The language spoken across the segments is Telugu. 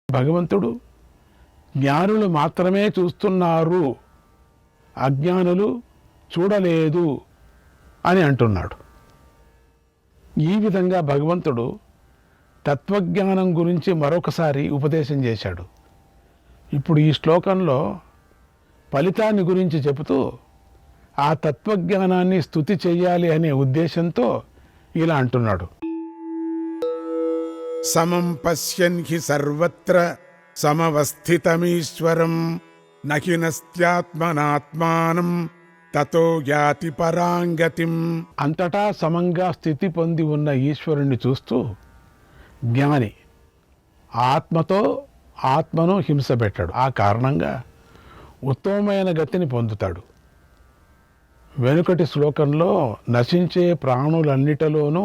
భగవంతుడు జ్ఞానులు మాత్రమే చూస్తున్నారు, అజ్ఞానులు చూడలేదు అని అంటున్నాడు. ఈ విధంగా భగవంతుడు తత్వజ్ఞానం గురించి మరొకసారి ఉపదేశం చేశాడు. ఇప్పుడు ఈ శ్లోకంలో ఫలితాన్ని గురించి చెబుతూ ఆ తత్వజ్ఞానాన్ని స్తుతి చెయ్యాలి అనే ఉద్దేశంతో ఇలా అంటున్నాడు. సమం పశ్యన్ హి సర్వత్ర సమవస్థితమీశ్వరం నహి నస్త్యాత్మనాత్మానం తతో యాతి పరాంగతిం. అంతటా సమంగా స్థితి పొంది ఉన్న ఈశ్వరుణ్ణి చూస్తూ జ్ఞాని ఆత్మతో ఆత్మను హింసపెట్టాడు. ఆ కారణంగా ఉత్తమమైన గతిని పొందుతాడు. వెనుకటి శ్లోకంలో నశించే ప్రాణులన్నిటిలోనూ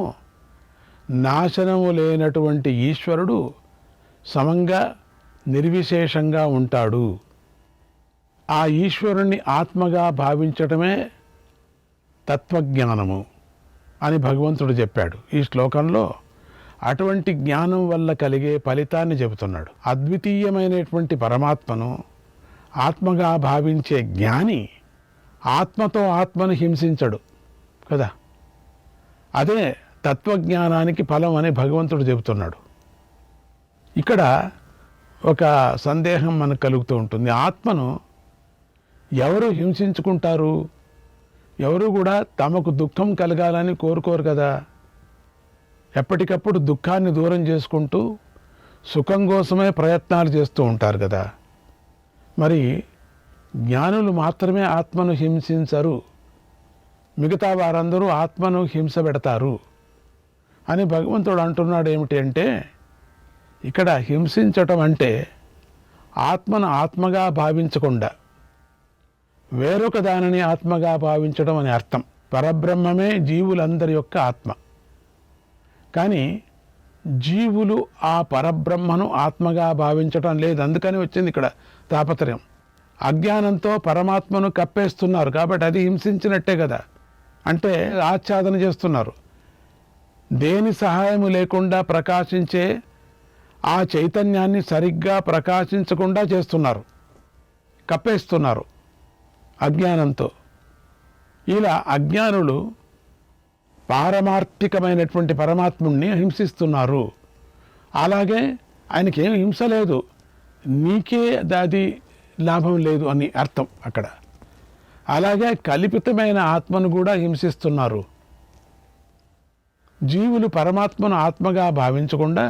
నాశనము లేనటువంటి ఈశ్వరుడు సమంగా నిర్విశేషంగా ఉంటాడు. ఆ ఈశ్వరుణ్ణి ఆత్మగా భావించటమే తత్వజ్ఞానము అని భగవంతుడు చెప్పాడు. ఈ శ్లోకంలో అటువంటి జ్ఞానం వల్ల కలిగే ఫలితాన్ని చెబుతున్నాడు. అద్వితీయమైనటువంటి పరమాత్మను ఆత్మగా భావించే జ్ఞాని ఆత్మతో ఆత్మను హింసించడు కదా. అదే తత్వజ్ఞానానికి ఫలం అని భగవంతుడు చెబుతున్నాడు. ఇక్కడ ఒక సందేహం మనకు కలుగుతూ ఉంటుంది. ఆత్మను ఎవరు హింసించుకుంటారు? ఎవరు కూడా తమకు దుఃఖం కలగాలని కోరుకోరు కదా. ఎప్పటికప్పుడు దుఃఖాన్ని దూరం చేసుకుంటూ సుఖం కోసమే ప్రయత్నాలు చేస్తూ ఉంటారు కదా. మరి జ్ఞానులు మాత్రమే ఆత్మను హింసించరు, మిగతా వారందరూ ఆత్మను హింస పెడతారు అని భగవంతుడు అంటున్నాడు. ఏమిటి అంటే, ఇక్కడ హింసించటం అంటే ఆత్మను ఆత్మగా భావించకుండా వేరొక దానిని ఆత్మగా భావించడం అని అర్థం. పరబ్రహ్మమే జీవులందరి యొక్క ఆత్మ. కానీ జీవులు ఆ పరబ్రహ్మను ఆత్మగా భావించటం లేదు. అందుకని వచ్చింది ఇక్కడ తాపత్రయం. అజ్ఞానంతో పరమాత్మను కప్పేస్తున్నారు కాబట్టి అది హింసించినట్టే కదా. అంటే ఆచ్ఛాదన చేస్తున్నారు. దేని సహాయము లేకుండా ప్రకాశించే ఆ చైతన్యాన్ని సరిగ్గా ప్రకాశించకుండా చేస్తున్నారు, కప్పేస్తున్నారు అజ్ఞానంతో. ఇలా అజ్ఞానులు పారమార్థికమైనటువంటి పరమాత్ముణ్ణి హింసిస్తున్నారు. అలాగే ఆయనకేం హింస లేదు, నీకే అది లాభం లేదు అని అర్థం అక్కడ. అలాగే కల్పితమైన ఆత్మను కూడా హింసిస్తున్నారు. జీవులు పరమాత్మను ఆత్మగా భావించకుండా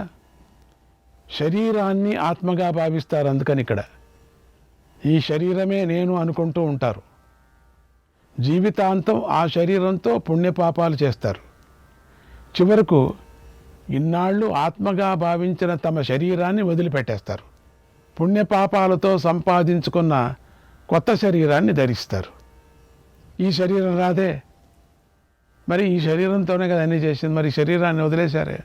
శరీరాన్ని ఆత్మగా భావిస్తారు. అందుకని ఇక్కడ ఈ శరీరమే నేను అనుకుంటూ ఉంటారు. జీవితాంతం ఆ శరీరంతో పుణ్యపాపాలు చేస్తారు. చివరకు ఇన్నాళ్ళు ఆత్మగా భావించిన తమ శరీరాన్ని వదిలిపెట్టేస్తారు. పుణ్యపాపాలతో సంపాదించుకున్న కొత్త శరీరాన్ని ధరిస్తారు. ఈ శరీరం రాదే, మరి ఈ శరీరంతోనే కదా అన్నీ చేసింది, మరి శరీరాన్ని వదిలేశారే.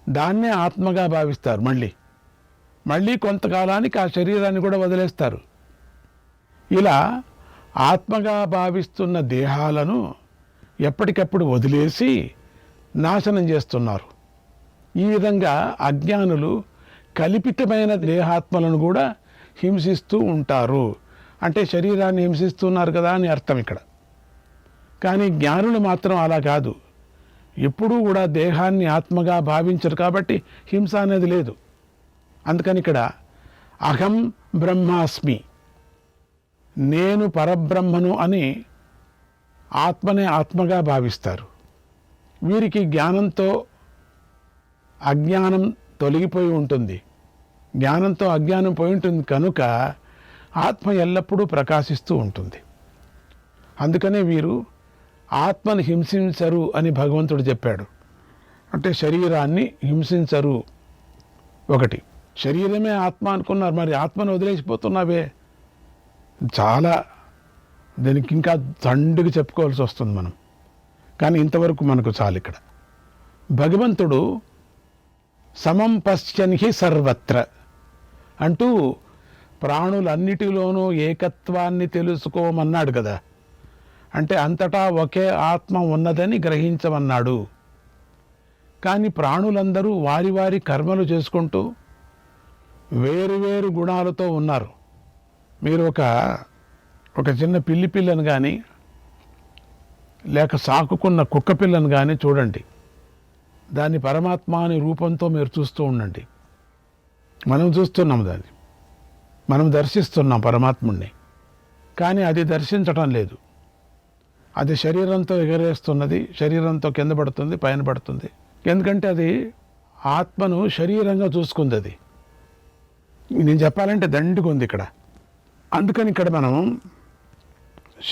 దాన్నే ఆత్మగా భావిస్తారు. మళ్ళీ కొంతకాలానికి ఆ శరీరాన్ని కూడా వదిలేస్తారు. ఇలా ఆత్మగా భావిస్తున్న దేహాలను ఎప్పటికప్పుడు వదిలేసి నాశనం చేస్తున్నారు. ఈ విధంగా అజ్ఞానులు కల్పితమైన దేహాత్మలను కూడా హింసిస్తూ ఉంటారు. అంటే శరీరాన్ని హింసిస్తున్నారు కదా అని అర్థం ఇక్కడ. కానీ జ్ఞానులు మాత్రం అలా కాదు. ఎప్పుడూ కూడా దేహాన్ని ఆత్మగా భావించరు కాబట్టి హింస అనేది లేదు. అందుకని ఇక్కడ అహం బ్రహ్మాస్మి, నేను పరబ్రహ్మను అని ఆత్మనే ఆత్మగా భావిస్తారు. వీరికి జ్ఞానంతో అజ్ఞానం తొలగిపోయి ఉంటుంది. జ్ఞానంతో అజ్ఞానం పోయి ఉంటుంది కనుక ఆత్మ ఎల్లప్పుడూ ప్రకాశిస్తూ ఉంటుంది. అందుకనే వీరు ఆత్మను హింసించరు అని భగవంతుడు చెప్పాడు. అంటే శరీరాన్ని హింసించరు. ఒకటి, శరీరమే ఆత్మ అనుకున్నారు, మరి ఆత్మను వదిలేసిపోతున్నావే. చాలా దీనికి ఇంకా దండుగా చెప్పుకోవాల్సి వస్తుంది మనం. కానీ ఇంతవరకు మనకు చాలు. ఇక్కడ భగవంతుడు సమం పశ్యన్ హి సర్వత్ర అంటూ ప్రాణులన్నిటిలోనూ ఏకత్వాన్ని తెలుసుకోమన్నాడు కదా. అంటే అంతటా ఒకే ఆత్మ ఉన్నదని గ్రహించమన్నాడు. కానీ ప్రాణులందరూ వారి వారి కర్మలు చేసుకుంటూ వేరు గుణాలతో ఉన్నారు. మీరు ఒక చిన్న పిల్లిని కానీ లేక సాకుకున్న కుక్క పిల్లను కానీ చూడండి, దాన్ని పరమాత్మ అనే రూపంతో మీరు చూస్తూ ఉండండి. మనం చూస్తున్నాం దాన్ని, మనం దర్శిస్తున్నాం పరమాత్ముణ్ణి, కానీ అది దర్శించటం లేదు. అది శరీరంతో ఎగరేస్తున్నది, శరీరంతో కింద పడుతుంది, పైన పడుతుంది. ఎందుకంటే అది ఆత్మను శరీరంగా చూసుకుంది. అది నేను చెప్పాలంటే దండిగా ఉంది ఇక్కడ. అందుకని ఇక్కడ మనం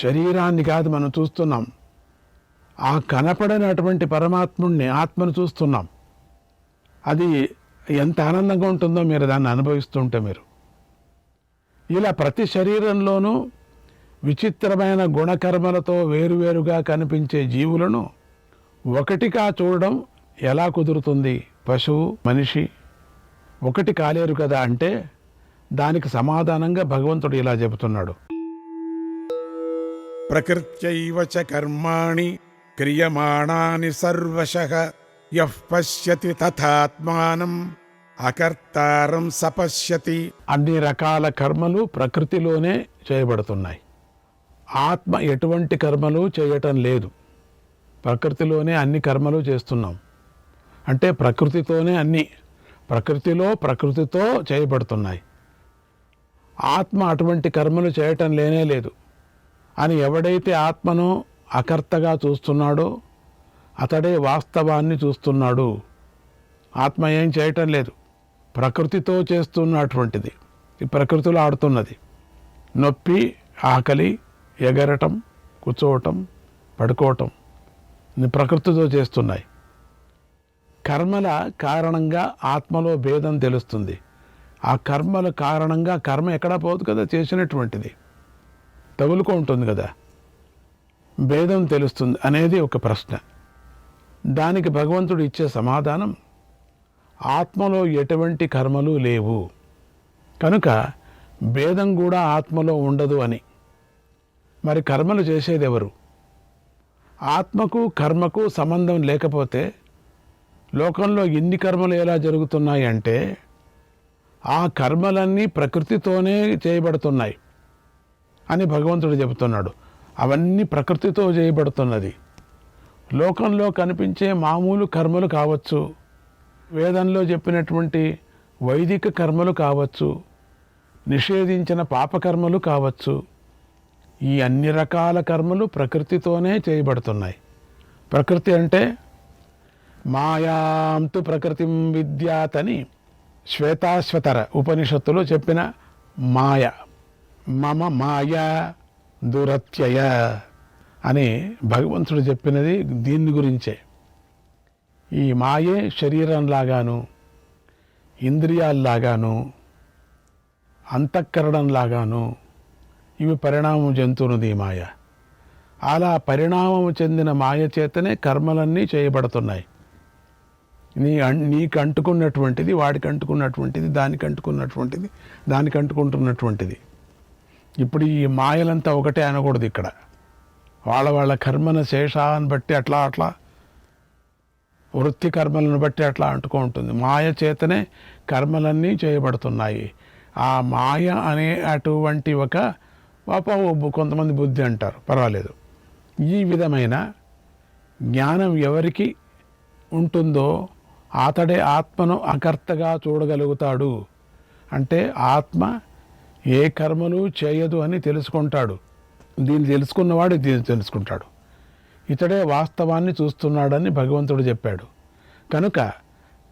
శరీరాన్ని కాదు మనం చూస్తున్నాం, ఆ కనపడనటువంటి పరమాత్ముణ్ణి, ఆత్మను చూస్తున్నాం. అది ఎంత ఆనందంగా ఉంటుందో మీరు దాన్ని అనుభవిస్తుంటే మీరు. ఇలా ప్రతి శరీరంలోనూ విచిత్రమైన గుణకర్మలతో వేరువేరుగా కనిపించే జీవులను ఒకటిగా చూడడం ఎలా కుదురుతుంది? పశువు, మనిషి ఒకటి కాలేరు కదా అంటే దానికి సమాధానంగా భగవంతుడు ఇలా చెబుతున్నాడు. ప్రకృత్యైవ చ కర్మాణి క్రియమాణాని సర్వశః యః పశ్యతి తథాత్మానం అకర్తారం సపశ్యతి. అన్ని రకాల కర్మలు ప్రకృతిలోనే చేయబడుతున్నాయి. ఆత్మ ఎటువంటి కర్మలు చేయటం లేదు. ప్రకృతిలోనే అన్ని కర్మలు చేస్తున్నాం. అంటే ప్రకృతితోనే అన్ని, ప్రకృతితో చేయబడుతున్నాయి. ఆత్మ అటువంటి కర్మలు చేయటం లేనే లేదు అని ఎవడైతే ఆత్మను అకర్తగా చూస్తున్నాడో అతడే వాస్తవాన్ని చూస్తున్నాడు. ఆత్మ ఏం చేయటం లేదు, ప్రకృతితో చేస్తున్నటువంటిది. ఈ ప్రకృతిలో ఆడుతున్నది. నొప్పి, ఆకలి, ఎగరటం, కూర్చోవటం, పడుకోవటం ప్రకృతితో చేస్తున్నాయి. కర్మల కారణంగా ఆత్మలో భేదం తెలుస్తుంది. ఆ కర్మల కారణంగా కర్మ ఎక్కడా పోదు కదా, చేసినటువంటిది తగులుకో ఉంటుంది కదా, భేదం తెలుస్తుంది అనేది ఒక ప్రశ్న. దానికి భగవంతుడు ఇచ్చే సమాధానం ఆత్మలో ఎటువంటి కర్మలు లేవు కనుక భేదం కూడా ఆత్మలో ఉండదు అని. మరి కర్మలు చేసేది ఎవరు? ఆత్మకు కర్మకు సంబంధం లేకపోతే లోకంలో ఎన్ని కర్మలు ఎలా జరుగుతున్నాయి అంటే ఆ కర్మలన్నీ ప్రకృతితోనే చేయబడుతున్నాయి అని భగవంతుడు చెబుతున్నాడు. అవన్నీ ప్రకృతితో చేయబడుతున్నది. లోకంలో కనిపించే మామూలు కర్మలు కావచ్చు, వేదంలో చెప్పినటువంటి వైదిక కర్మలు కావచ్చు, నిషేధించిన పాపకర్మలు కావచ్చు. ఈ అన్ని రకాల కర్మలు ప్రకృతితోనే చేయబడుతున్నాయి. ప్రకృతి అంటే మాయాంతు ప్రకృతిం విద్యాతని శ్వేతాశ్వతర ఉపనిషత్తులో చెప్పిన మాయ, మమ మాయ దురత్యయ అని భగవంతుడు చెప్పినది దీని గురించే. ఈ మాయే శరీరంలాగాను, ఇంద్రియాల్లాగాను, అంతఃకరణంలాగాను ఇవి పరిణామం చెందుతున్నది మాయ. అలా పరిణామం చెందిన మాయ చేతనే కర్మలన్నీ చేయబడుతున్నాయి. నీకు అంటుకున్నటువంటిది వాడికి అంటుకున్నటువంటిది, దానికి అంటుకున్నటువంటిది దానికి అంటుకుంటున్నటువంటిది. ఇప్పుడు ఈ మాయలంతా ఒకటే అనకూడదు. ఇక్కడ వాళ్ళ కర్మన శేషాన్ని బట్టి అట్లా వృత్తి కర్మలను బట్టి అట్లా అంటుకుంటుంది. మాయ చేతనే కర్మలన్నీ చేయబడుతున్నాయి. ఆ మాయ అనే అటువంటి ఒక కొంతమంది బుద్ధి అంటారు, పర్వాలేదు. ఈ విధమైన జ్ఞానం ఎవరికి ఉంటుందో అతడే ఆత్మను అకర్తగా చూడగలుగుతాడు. అంటే ఆత్మ ఏ కర్మలు చేయదు అని తెలుసుకుంటాడు. దీన్ని తెలుసుకున్నవాడు దీన్ని తెలుసుకుంటాడు. ఇతడే వాస్తవాన్ని చూస్తున్నాడని భగవంతుడు చెప్పాడు. కనుక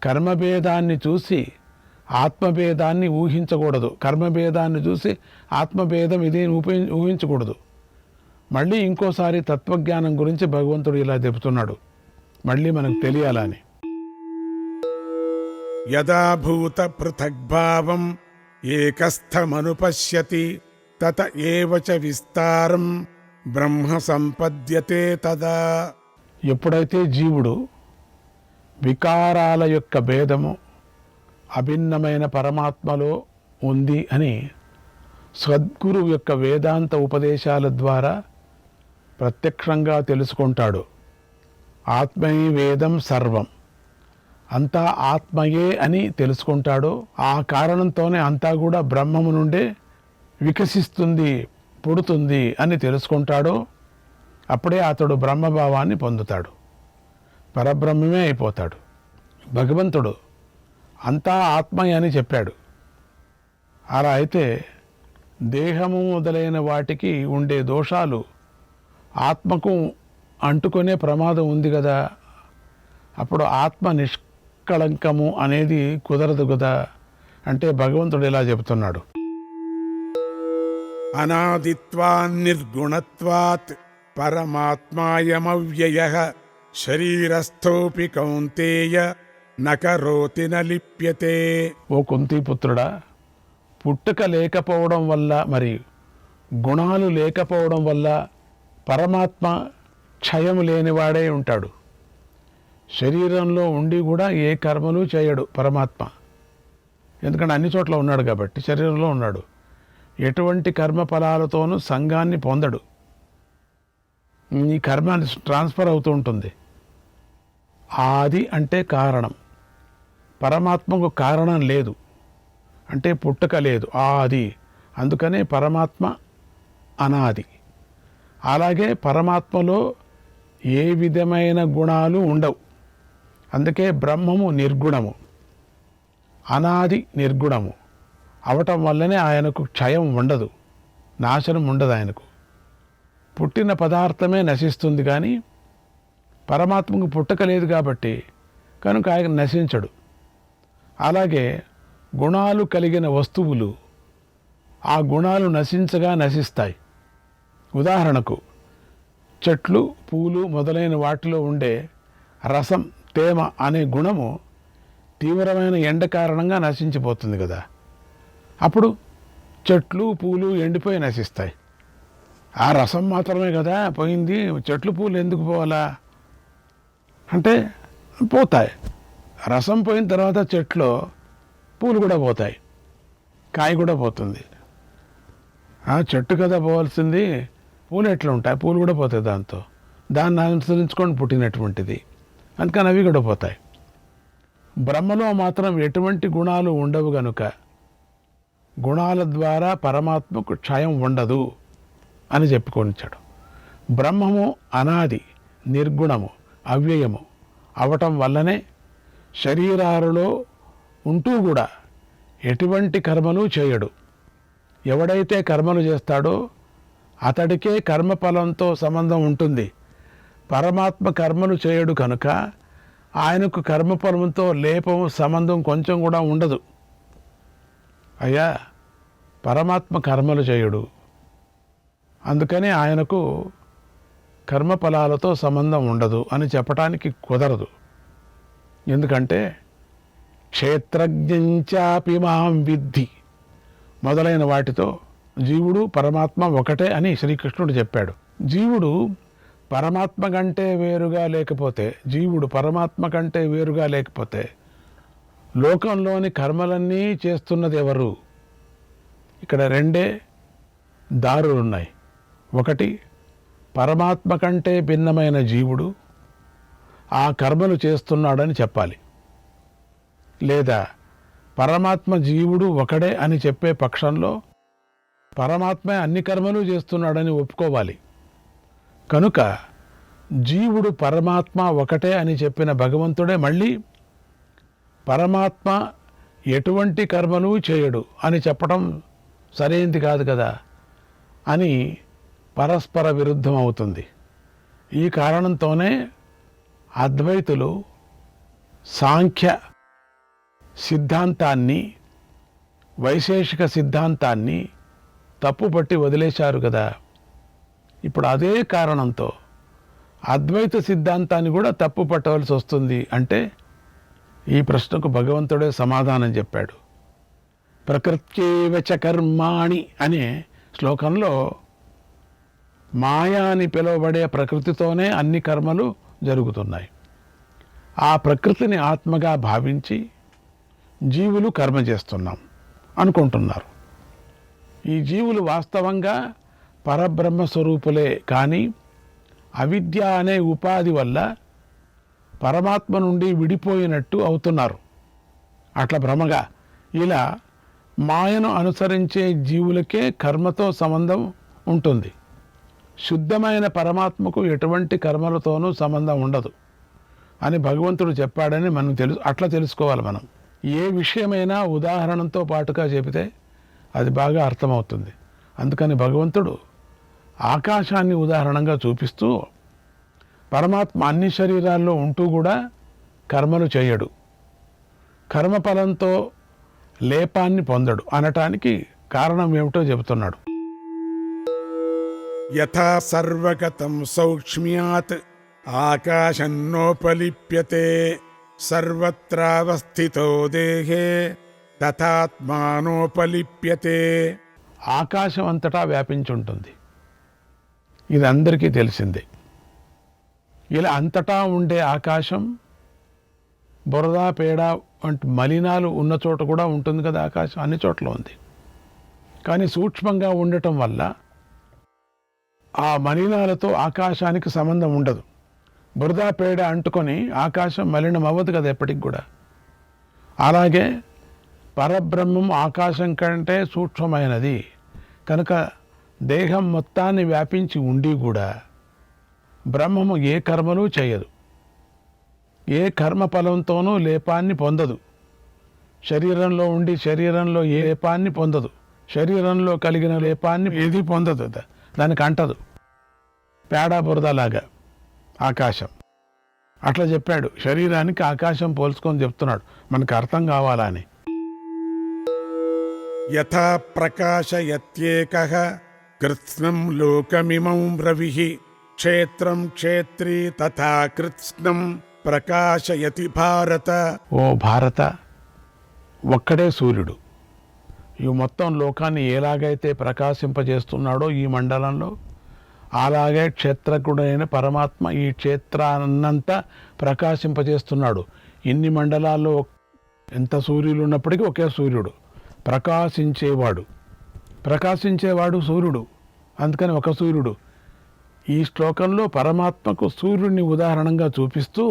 కర్మభేదాన్ని చూసి ఆత్మభేదాన్ని ఊహించకూడదు. కర్మభేదాన్ని చూసి ఆత్మభేదం ఇది ఊహించకూడదు. మళ్ళీ ఇంకోసారి తత్వజ్ఞానం గురించి భగవంతుడు ఇలా చెబుతున్నాడు, మళ్ళీ మనకు తెలియాలని. యదా భూత పృథగ్భావం ఏకస్థమనుపశ్యతి తత ఏవ చ విస్తారం బ్రహ్మ సంపద్యతే తదా. ఎప్పుడైతే జీవుడు వికారాల యొక్క భేదము అభిన్నమైన పరమాత్మలో ఉంది అని సద్గురు యొక్క వేదాంత ఉపదేశాల ద్వారా ప్రత్యక్షంగా తెలుసుకుంటాడు. ఆత్మై వేదం సర్వం, అంతా ఆత్మయే అని తెలుసుకుంటాడో ఆ కారణంతోనే అంతా కూడా బ్రహ్మము నుండే వికసిస్తుంది, పుడుతుంది అని తెలుసుకుంటాడో అప్పుడే అతడు బ్రహ్మభావాన్ని పొందుతాడు, పరబ్రహ్మమే అయిపోతాడు. భగవంతుడు అంతా ఆత్మయే అని చెప్పాడు. అలా అయితే దేహము మొదలైన వాటికి ఉండే దోషాలు ఆత్మకు అంటుకునే ప్రమాదం ఉంది కదా. అప్పుడు ఆత్మ నిష్కళంకము అనేది కుదరదు కదా. అంటే భగవంతుడు ఇలా చెబుతున్నాడు, అనాదిత్వాన్నిర్గుణత్వాత్ పరమాత్మాయమవ్యయః శరీరస్థోపి కౌంతేయ నకరోతి నలిప్యతే. ఓ కుంతీపుత్రుడా, పుట్టుక లేకపోవడం వల్ల మరి గుణాలు లేకపోవడం వల్ల పరమాత్మ క్షయము లేనివాడే ఉంటాడు. శరీరంలో ఉండి కూడా ఏ కర్మలు చేయడు పరమాత్మ. ఎందుకంటే అన్ని చోట్ల ఉన్నాడు కాబట్టి శరీరంలో ఉన్నాడు. ఎటువంటి కర్మ ఫలాలతోనూ సంఘాన్ని పొందడు. ఈ కర్మ ట్రాన్స్ఫర్ అవుతూ ఉంటుంది. ఆది అంటే కారణం. పరమాత్మకు కారణం లేదు, అంటే పుట్టుక లేదు, ఆది. అందుకనే పరమాత్మ అనాది. అలాగే పరమాత్మలో ఏ విధమైన గుణాలు ఉండవు. అందుకే బ్రహ్మము నిర్గుణము, అనాది నిర్గుణము అవటం వల్లనే ఆయనకు క్షయం ఉండదు, నాశనం ఉండదు. ఆయనకు పుట్టిన పదార్థమే నశిస్తుంది, కానీ పరమాత్మకు పుట్టక లేదు కాబట్టి కనుక ఆయన నశించడు. అలాగే గుణాలు కలిగిన వస్తువులు ఆ గుణాలు నశించగా నశిస్తాయి. ఉదాహరణకు చెట్లు, పూలు మొదలైన వాటిలో ఉండే రసం, తేమ అనే గుణము తీవ్రమైన ఎండ కారణంగా నశించిపోతుంది కదా. అప్పుడు చెట్లు, పూలు ఎండిపోయి నశిస్తాయి. ఆ రసం మాత్రమే కదా పోయింది, చెట్లు పూలు ఎందుకు పోవాలా అంటే పోతాయి. రసం పోయిన తర్వాత చెట్లు పూలు కూడా పోతాయి, కాయ కూడా పోతుంది. ఆ చెట్టు కదా పోవాల్సింది, పూలు ఎట్లా ఉంటాయి, పూలు కూడా పోతాయి. దాన్ని అనుసరించుకొని పుట్టినటువంటిది, అందుకని అవి కూడా పోతాయి. బ్రహ్మలో మాత్రం ఎటువంటి గుణాలు ఉండవు గనుక గుణాల ద్వారా పరమాత్మకు క్షయం ఉండదు అని చెప్పుకొనిచ్చాడు. బ్రహ్మము అనాది, నిర్గుణము, అవ్యయము అవటం వల్లనే శరీరాలలో ఉంటూ కూడా ఎటువంటి కర్మలు చేయడు. ఎవడైతే కర్మలు చేస్తాడో అతడికే కర్మఫలంతో సంబంధం ఉంటుంది. పరమాత్మ కర్మలు చేయడు కనుక ఆయనకు కర్మఫలంతో లేపము సంబంధం కొంచెం కూడా ఉండదు. అయ్యా, పరమాత్మ కర్మలు చేయడు, అందుకని ఆయనకు కర్మఫలాలతో సంబంధం ఉండదు అని చెప్పటానికి కుదరదు. ఎందుకంటే క్షేత్రజ్ఞంచాపి మాం విద్ధి మొదలైన వాటితో జీవుడు పరమాత్మ ఒకటే అని శ్రీకృష్ణుడు చెప్పాడు. జీవుడు పరమాత్మ కంటే వేరుగా లేకపోతే, జీవుడు పరమాత్మ కంటే వేరుగా లేకపోతే లోకంలోని కర్మలన్నీ చేస్తున్నది ఎవరు? ఇక్కడ రెండే దారులున్నాయి. ఒకటి, పరమాత్మ కంటే భిన్నమైన జీవుడు ఆ కర్మలు చేస్తున్నాడని చెప్పాలి. లేదా పరమాత్మ జీవుడు ఒకడే అని చెప్పే పక్షంలో పరమాత్మే అన్ని కర్మలు చేస్తున్నాడని ఒప్పుకోవాలి. కనుక జీవుడు పరమాత్మ ఒకటే అని చెప్పిన భగవంతుడే మళ్ళీ పరమాత్మ ఎటువంటి కర్మలు చేయడు అని చెప్పడం సరైంది కాదు కదా అని పరస్పర విరుద్ధం అవుతుంది. ఈ కారణంతోనే అద్వైతులు సాంఖ్య సిద్ధాంతాన్ని, వైశేషిక సిద్ధాంతాన్ని తప్పుపట్టి వదిలేశారు కదా. ఇప్పుడు అదే కారణంతో అద్వైత సిద్ధాంతాన్ని కూడా తప్పు పట్టవలసి వస్తుంది. అంటే ఈ ప్రశ్నకు భగవంతుడే సమాధానం చెప్పాడు. ప్రకృత్యేవ చ కర్మాణి అనే శ్లోకంలో మాయా అని పిలువబడే ప్రకృతితోనే అన్ని కర్మలు జరుగుతున్నాయి. ఆ ప్రకృతిని ఆత్మగా భావించి జీవులు కర్మ చేస్తున్నాం అనుకుంటున్నారు. ఈ జీవులు వాస్తవంగా పరబ్రహ్మ స్వరూపులే, కానీ అవిద్య అనే ఉపాధి వల్ల పరమాత్మ నుండి విడిపోయినట్టు అవుతున్నారు. అట్లా భ్రమగా ఇలా మాయను అనుసరించే జీవులకే కర్మతో సంబంధం ఉంటుంది. శుద్ధమైన పరమాత్మకు ఎటువంటి కర్మలతోనూ సంబంధం ఉండదు అని భగవంతుడు చెప్పాడని మనం అట్లా తెలుసుకోవాలి. మనం ఏ విషయమైనా ఉదాహరణతో పాటుగా చెబితే అది బాగా అర్థమవుతుంది. అందుకని భగవంతుడు ఆకాశాన్ని ఉదాహరణంగా చూపిస్తూ పరమాత్మ అన్ని శరీరాల్లో ఉంటూ కూడా కర్మలు చేయడు, కర్మఫలంతో లేపాన్ని పొందడు అనటానికి కారణం ఏమిటో చెబుతున్నాడు. యథా సర్వగతం సౌక్ష్మ్యాత్ ఆకాశన్నోపలిప్యతే సర్వత్రావస్థితో దేహే తథాత్మానోపలిప్యతే. ఆకాశం అంతటా వ్యాపించుంటుంది, ఇది అందరికీ తెలిసిందే. ఇలా అంతటా ఉండే ఆకాశం బురద పేడ వంటి మలినాలు ఉన్న చోట కూడా ఉంటుంది కదా. ఆకాశం అన్ని చోట్ల ఉంది, కానీ సూక్ష్మంగా ఉండటం వల్ల ఆ మలినాలతో ఆకాశానికి సంబంధం ఉండదు. బురద పేడ అంటుకొని ఆకాశం మలినం అవ్వదు కదా ఎప్పటికి కూడా. అలాగే పరబ్రహ్మం ఆకాశం కంటే సూక్ష్మమైనది కనుక దేహం మొత్తాన్ని వ్యాపించి ఉండి కూడా బ్రహ్మము ఏ కర్మలు చేయదు, ఏ కర్మ ఫలంతోనూ లేపాన్ని పొందదు. శరీరంలో ఉండి శరీరంలో ఏ లేపాన్ని పొందదు, శరీరంలో కలిగిన లేపాన్ని ఏది పొందదు, దానికి అంటదు. పేడ బురదలాగా ఆకాశం. అట్లా చెప్పాడు. శరీరానికి ఆకాశం పోల్చుకొని చెప్తున్నాడు, మనకు అర్థం కావాలని. యథా ప్రకాశయత్యేకః కృత్స్నం లోకమిమం రవిః క్షేత్రం క్షేత్రీ తథా కృత్స్నం ప్రకాశయతి భారత. ఓ భారత, ఒక్కడే సూర్యుడు ఈ మొత్తం లోకాన్ని ఎలాగైతే ప్రకాశింపజేస్తున్నాడో ఈ మండలంలో, అలాగే క్షేత్రజ్ఞుడైన పరమాత్మ ఈ క్షేత్రాన్నంతా ప్రకాశింపజేస్తున్నాడు. ఇన్ని మండలాల్లో ఎంత సూర్యులు ఉన్నప్పటికీ ఒకే సూర్యుడు, ప్రకాశించేవాడు సూర్యుడు. అందుకని ఒక సూర్యుడు. ఈ శ్లోకంలో పరమాత్మకు సూర్యుడిని ఉదాహరణంగా చూపిస్తూ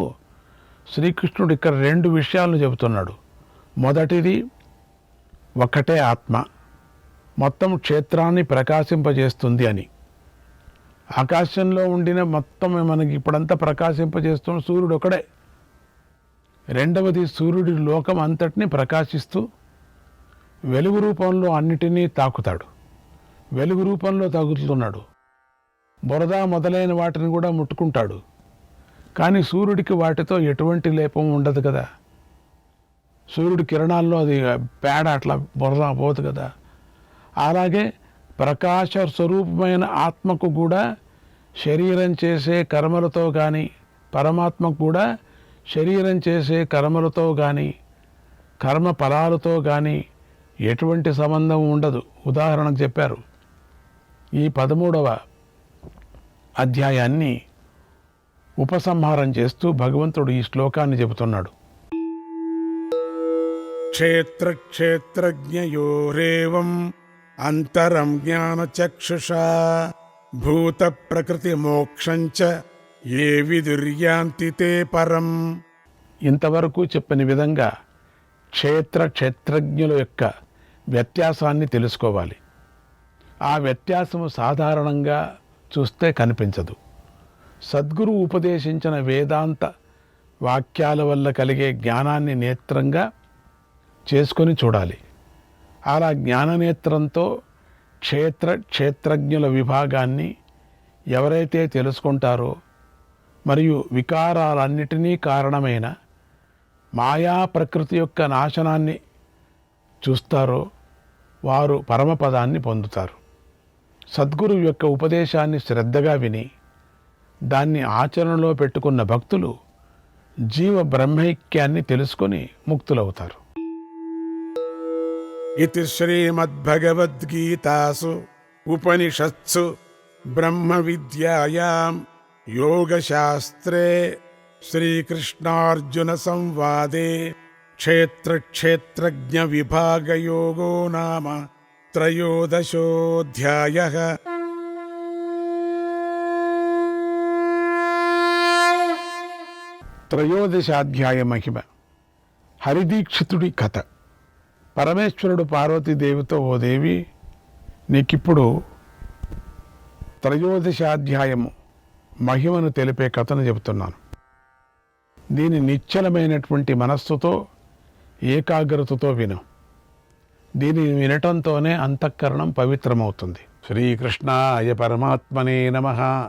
శ్రీకృష్ణుడు ఇక్కడ 2 విషయాలను చెబుతున్నాడు. మొదటిది, ఒక్కటే ఆత్మ మొత్తం క్షేత్రాన్ని ప్రకాశింపజేస్తుంది అని. ఆకాశంలో ఉండిన మొత్తం మనకి ఇప్పుడంతా ప్రకాశింపజేస్తున్న సూర్యుడు ఒకడే. రెండవది, సూర్యుడి లోకం అంతటినీ ప్రకాశిస్తూ వెలుగు రూపంలో అన్నిటినీ తాకుతాడు, వెలుగు రూపంలో తగులుతున్నాడు. బురద మొదలైన వాటిని కూడా ముట్టుకుంటాడు, కానీ సూర్యుడికి వాటితో ఎటువంటి లేపం ఉండదు కదా. సూర్యుడి కిరణాల్లో అది పేడ అట్లా బురద పోదు కదా. అలాగే ప్రకాశ స్వరూపమైన ఆత్మకు కూడా శరీరం చేసే కర్మలతో కానీ, పరమాత్మకు కూడా శరీరం చేసే కర్మలతో కానీ, కర్మ ఫలాలతో కానీ ఎటువంటి సంబంధం ఉండదు. ఉదాహరణకు చెప్పారు. ఈ 13వ అధ్యాయాన్ని ఉపసంహారం చేస్తూ భగవంతుడు ఈ శ్లోకాన్ని చెబుతున్నాడు. క్షేత్రక్షేత్రజ్ఞయోరేవం అంతరం జ్ఞానచక్షుషా భూత ప్రకృతి మోక్షంచ ఏ విదుర్యాంతి తే పరం. ఇంతవరకు చెప్పిన విధంగా క్షేత్రజ్ఞుల యొక్క వ్యత్యాసాన్ని తెలుసుకోవాలి. ఆ వ్యత్యాసము సాధారణంగా చూస్తే కనిపించదు. సద్గురు ఉపదేశించిన వేదాంత వాక్యాల వల్ల కలిగే జ్ఞానాన్ని నేత్రంగా చేసుకొని చూడాలి. అలా జ్ఞాననేత్రంతో క్షేత్రజ్ఞుల విభాగాన్ని ఎవరైతే తెలుసుకుంటారో మరియు వికారాలన్నిటినీ కారణమైన మాయా ప్రకృతి యొక్క నాశనాన్ని చూస్తారో వారు పరమపదాన్ని పొందుతారు. సద్గురు యొక్క ఉపదేశాన్ని శ్రద్ధగా విని దాన్ని ఆచరణలో పెట్టుకున్న భక్తులు జీవ బ్రహ్మైక్యాన్ని తెలుసుకొని ముక్తులవుతారు. ఇతి శ్రీమద్భగవద్గీతాసు ఉపనిషత్సు బ్రహ్మ విద్యాయాం యోగశాస్త్రే శ్రీకృష్ణార్జున సంవాదే క్షేత్రజ్ఞ విభాగయోగో నామ త్రయోదశోऽధ్యాయః. త్రయోదశాధ్యాయ మహిమ. హరిదీక్షితుడి కథ. పరమేశ్వరుడు పార్వతీదేవితో, ఓ దేవి, నీకిప్పుడు త్రయోదశాధ్యాయము మహిమను తెలిపే కథను చెబుతున్నాను. దీని నిశ్చలమైనటువంటి మనస్సుతో, ఏకాగ్రతతో విను. దీనిని వినటంతోనే అంతఃకరణం పవిత్రమవుతుంది. శ్రీకృష్ణాయ పరమాత్మనే నమః.